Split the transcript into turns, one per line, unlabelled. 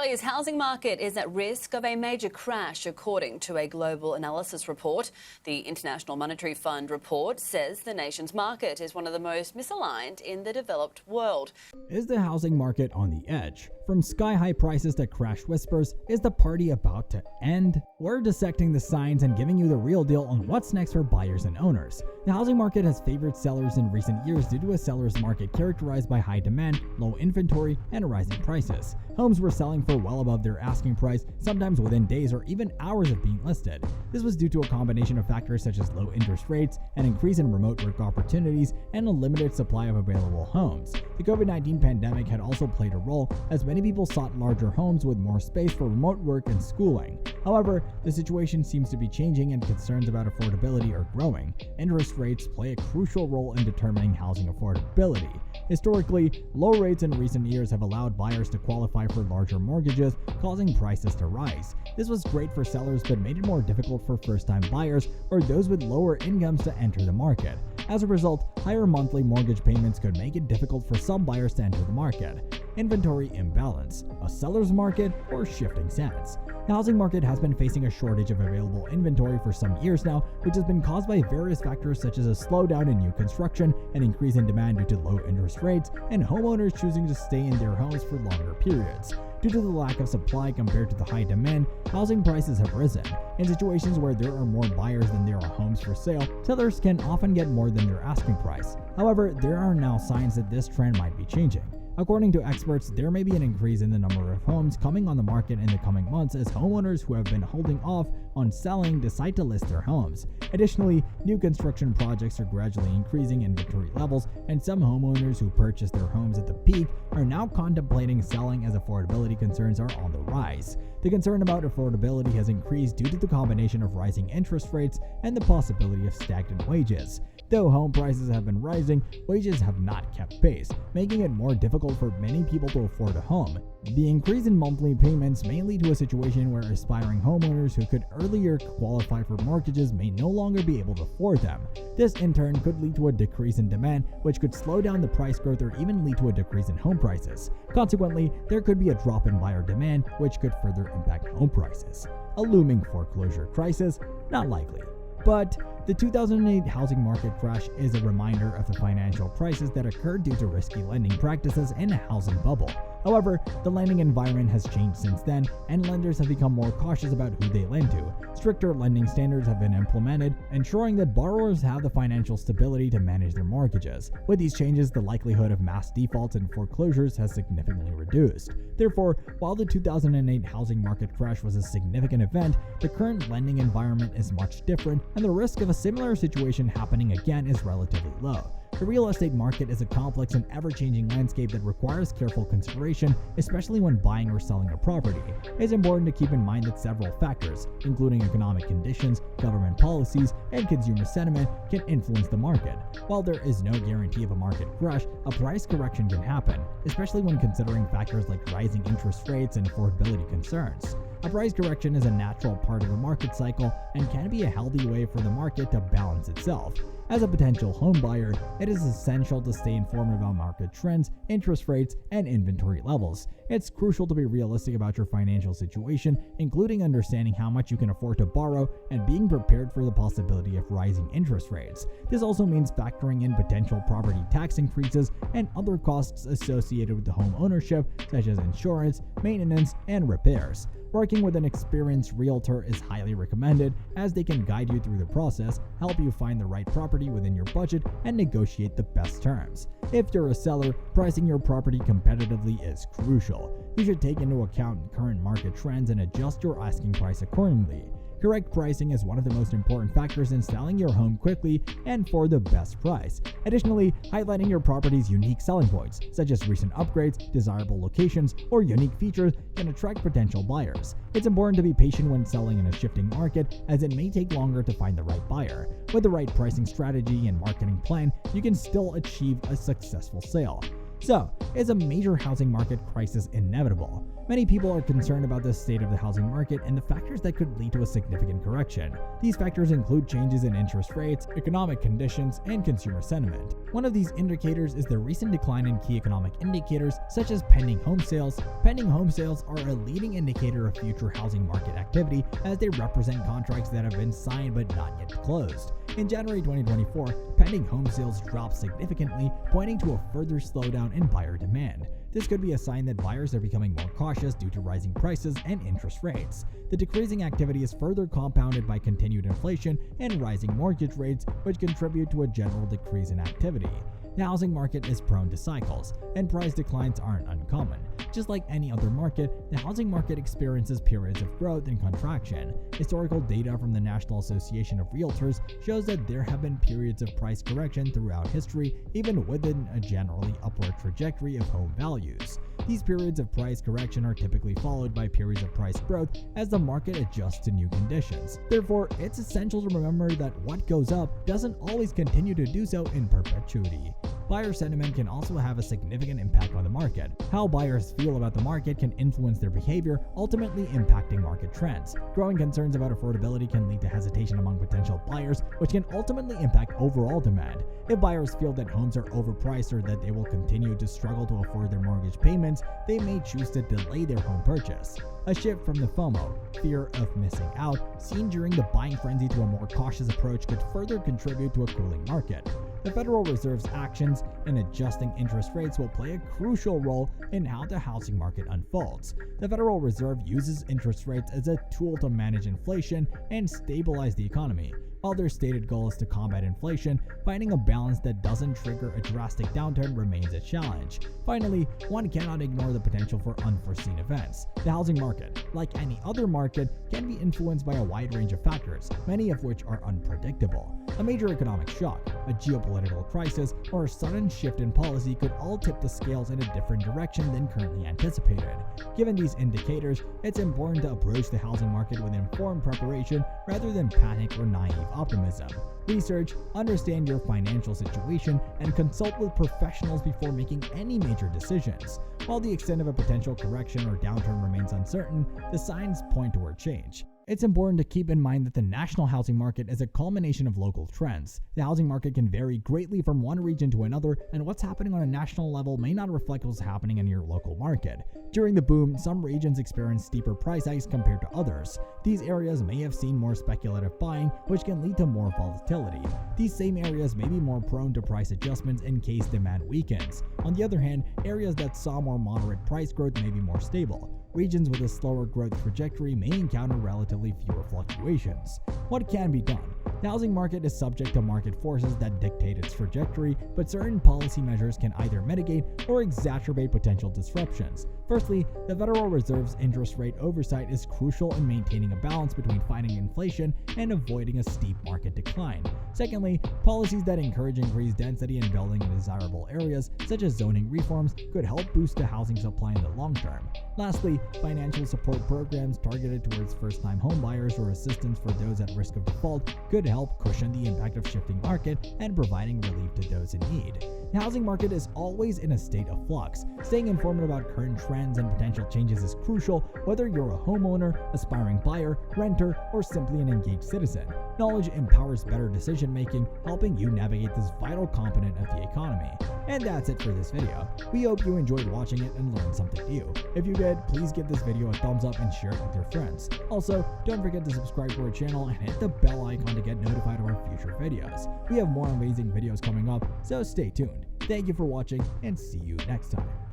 Australia's housing market is at risk of a major crash, according to a global analysis report. The International Monetary Fund report says the nation's market is one of the most misaligned in the developed world.
Is the housing market on the edge? From sky-high prices to crash whispers, is the party about to end? We're dissecting the signs and giving you the real deal on what's next for buyers and owners. The housing market has favored sellers in recent years due to a seller's market characterized by high demand, low inventory, and rising prices. Homes were selling for well above their asking price, sometimes within days or even hours of being listed. This was due to a combination of factors such as low interest rates, an increase in remote work opportunities, and a limited supply of available homes. The COVID-19 pandemic had also played a role, as many people sought larger homes with more space for remote work and schooling. However, the situation seems to be changing and concerns about affordability are growing. Interest rates play a crucial role in determining housing affordability. Historically, low rates in recent years have allowed buyers to qualify for larger mortgages, causing prices to rise. This was great for sellers but made it more difficult for first-time buyers or those with lower incomes to enter the market. As a result, higher monthly mortgage payments could make it difficult for some buyers to enter the market. Inventory imbalance, a seller's market, or shifting sands. The housing market has been facing a shortage of available inventory for some years now, which has been caused by various factors such as a slowdown in new construction, an increase in demand due to low interest rates, and homeowners choosing to stay in their homes for longer periods. Due to the lack of supply compared to the high demand, housing prices have risen. In situations where there are more buyers than there are homes for sale, sellers can often get more than their asking price. However, there are now signs that this trend might be changing. According to experts, there may be an increase in the number of homes coming on the market in the coming months as homeowners who have been holding off on selling decide to list their homes. Additionally, new construction projects are gradually increasing inventory levels, and some homeowners who purchased their homes at the peak are now contemplating selling as affordability concerns are on the rise. The concern about affordability has increased due to the combination of rising interest rates and the possibility of stagnant wages. Though home prices have been rising, wages have not kept pace, making it more difficult for many people to afford a home. The increase in monthly payments may lead to a situation where aspiring homeowners who could earlier qualify for mortgages may no longer be able to afford them. This in turn could lead to a decrease in demand, which could slow down the price growth or even lead to a decrease in home prices. Consequently, there could be a drop in buyer demand, which could further impact home prices. A looming foreclosure crisis? Not likely. But the 2008 housing market crash is a reminder of the financial crisis that occurred due to risky lending practices in a housing bubble. However, the lending environment has changed since then, and lenders have become more cautious about who they lend to. Stricter lending standards have been implemented, ensuring that borrowers have the financial stability to manage their mortgages. With these changes, the likelihood of mass defaults and foreclosures has significantly reduced. Therefore, while the 2008 housing market crash was a significant event, the current lending environment is much different, and the risk of a similar situation happening again is relatively low. The real estate market is a complex and ever-changing landscape that requires careful consideration, especially when buying or selling a property. It's important to keep in mind that several factors, including economic conditions, government policies, and consumer sentiment, can influence the market. While there is no guarantee of a market crash, a price correction can happen, especially when considering factors like rising interest rates and affordability concerns. A price correction is a natural part of the market cycle and can be a healthy way for the market to balance itself. As a potential home buyer, it is essential to stay informed about market trends, interest rates, and inventory levels. It's crucial to be realistic about your financial situation, including understanding how much you can afford to borrow and being prepared for the possibility of rising interest rates. This also means factoring in potential property tax increases and other costs associated with the home ownership, such as insurance, maintenance, and repairs. Working with an experienced realtor is highly recommended, as they can guide you through the process, help you find the right property within your budget, and negotiate the best terms. If you're a seller, pricing your property competitively is crucial. You should take into account current market trends and adjust your asking price accordingly. Correct pricing is one of the most important factors in selling your home quickly and for the best price. Additionally, highlighting your property's unique selling points, such as recent upgrades, desirable locations, or unique features, can attract potential buyers. It's important to be patient when selling in a shifting market, as it may take longer to find the right buyer. With the right pricing strategy and marketing plan, you can still achieve a successful sale. So, is a major housing market crisis inevitable? Many people are concerned about the state of the housing market and the factors that could lead to a significant correction. These factors include changes in interest rates, economic conditions, and consumer sentiment. One of these indicators is the recent decline in key economic indicators such as pending home sales. Pending home sales are a leading indicator of future housing market activity as they represent contracts that have been signed but not yet closed. In January 2024, pending home sales dropped significantly, pointing to a further slowdown in buyer demand. This could be a sign that buyers are becoming more cautious due to rising prices and interest rates. The decreasing activity is further compounded by continued inflation and rising mortgage rates, which contribute to a general decrease in activity. The housing market is prone to cycles, and price declines aren't uncommon. Just like any other market, the housing market experiences periods of growth and contraction. Historical data from the National Association of Realtors shows that there have been periods of price correction throughout history, even within a generally upward trajectory of home values. These periods of price correction are typically followed by periods of price growth as the market adjusts to new conditions. Therefore, it's essential to remember that what goes up doesn't always continue to do so in perpetuity. Buyer sentiment can also have a significant impact on the market. How buyers feel about the market can influence their behavior, ultimately impacting market trends. Growing concerns about affordability can lead to hesitation among potential buyers, which can ultimately impact overall demand. If buyers feel that homes are overpriced or that they will continue to struggle to afford their mortgage payments, they may choose to delay their home purchase. A shift from the FOMO, fear of missing out, seen during the buying frenzy to a more cautious approach could further contribute to a cooling market. The Federal Reserve's actions in adjusting interest rates will play a crucial role in how the housing market unfolds. The Federal Reserve uses interest rates as a tool to manage inflation and stabilize the economy. While their stated goal is to combat inflation, finding a balance that doesn't trigger a drastic downturn remains a challenge. Finally, one cannot ignore the potential for unforeseen events. The housing market, like any other market, can be influenced by a wide range of factors, many of which are unpredictable. A major economic shock, a geopolitical crisis, or a sudden shift in policy could all tip the scales in a different direction than currently anticipated. Given these indicators, it's important to approach the housing market with informed preparation rather than panic or naive optimism. Research, understand your financial situation, and consult with professionals before making any major decisions. While the extent of a potential correction or downturn remains uncertain, the signs point toward change. It's important to keep in mind that the national housing market is a culmination of local trends. The housing market can vary greatly from one region to another, and what's happening on a national level may not reflect what's happening in your local market. During the boom, some regions experienced steeper price hikes compared to others. These areas may have seen more speculative buying, which can lead to more volatility. These same areas may be more prone to price adjustments in case demand weakens. On the other hand, areas that saw more moderate price growth may be more stable. Regions with a slower growth trajectory may encounter relatively fewer fluctuations. What can be done? The housing market is subject to market forces that dictate its trajectory, but certain policy measures can either mitigate or exacerbate potential disruptions. Firstly, the Federal Reserve's interest rate oversight is crucial in maintaining a balance between fighting inflation and avoiding a steep market decline. Secondly, policies that encourage increased density and building in desirable areas, such as zoning reforms, could help boost the housing supply in the long term. Lastly, financial support programs targeted towards first-time home buyers or assistance for those at risk of default could help cushion the impact of shifting market and providing relief to those in need. The housing market is always in a state of flux. Staying informed about current trends and potential changes is crucial, whether you're a homeowner, aspiring buyer, renter, or simply an engaged citizen. Knowledge empowers better decision-making, helping you navigate this vital component of the economy. And that's it for this video. We hope you enjoyed watching it and learned something new. If you did, please give this video a thumbs up and share it with your friends. Also, don't forget to subscribe to our channel and hit the bell icon to get notified of our future videos. We have more amazing videos coming up, so stay tuned. Thank you for watching, and see you next time.